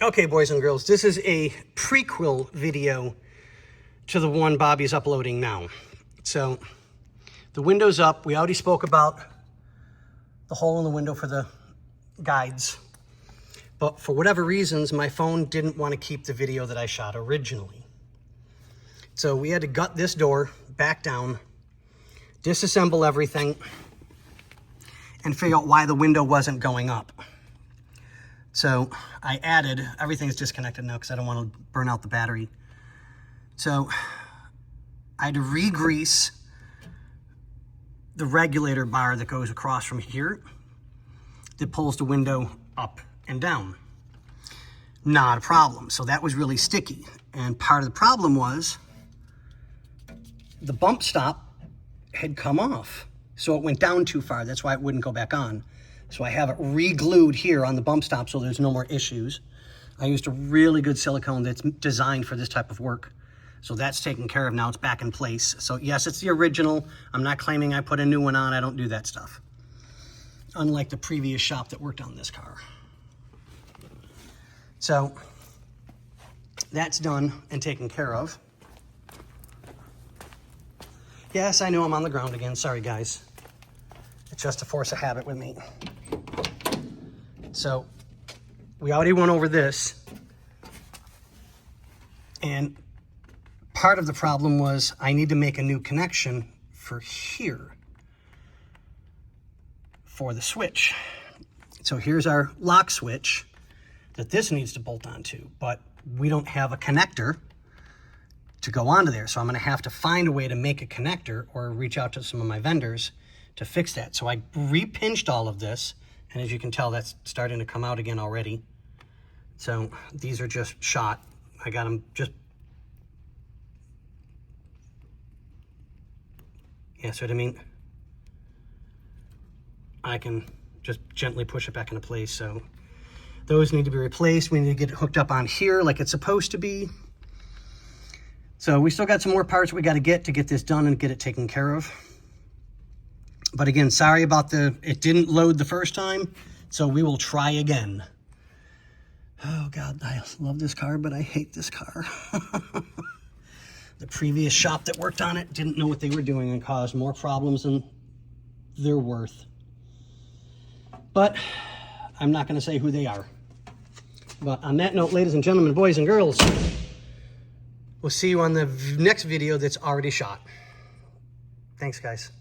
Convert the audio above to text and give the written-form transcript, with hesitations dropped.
Okay, boys and girls, this is a prequel video to the one Bobby's uploading now. So the window's up. We already spoke about the hole in the window for the guides. But for whatever reasons, my phone didn't want to keep the video that I shot originally. So we had to gut this door back down, disassemble everything, and figure out why the window wasn't going up. So I added, everything's disconnected now because I don't want to burn out the battery. So I had to re-grease the regulator bar that goes across from here that pulls the window up and down. Not a problem. So that was really sticky. And part of the problem was the bump stop had come off. So it went down too far. That's why it wouldn't go back on. So I have it re-glued here on the bump stop so there's no more issues. I used a really good silicone that's designed for this type of work. So that's taken care of now. It's back in place. So yes, it's the original. I'm not claiming I put a new one on. I don't do that stuff. Unlike the previous shop that worked on this car. So that's done and taken care of. Yes, I know I'm on the ground again. Sorry, guys. It's just a force of habit with me. So we already went over this. And part of the problem was I need to make a new connection for here for the switch. So here's our lock switch that this needs to bolt onto, but we don't have a connector to go onto there. So I'm gonna have to find a way to make a connector or reach out to some of my vendors to fix that. So I re-pinched all of this, and as you can tell, that's starting to come out again already. So these are just shot. I got them just, yeah, so what I mean, I can just gently push it back into place. So those need to be replaced. We need to get it hooked up on here like it's supposed to be. So we still got some more parts we got to get this done and get it taken care of. But again, sorry about it didn't load the first time, so we will try again. Oh God, I love this car, but I hate this car. The previous shop that worked on it didn't know what they were doing and caused more problems than they're worth. But I'm not gonna say who they are. But on that note, ladies and gentlemen, boys and girls, we'll see you on the next video that's already shot. Thanks, guys.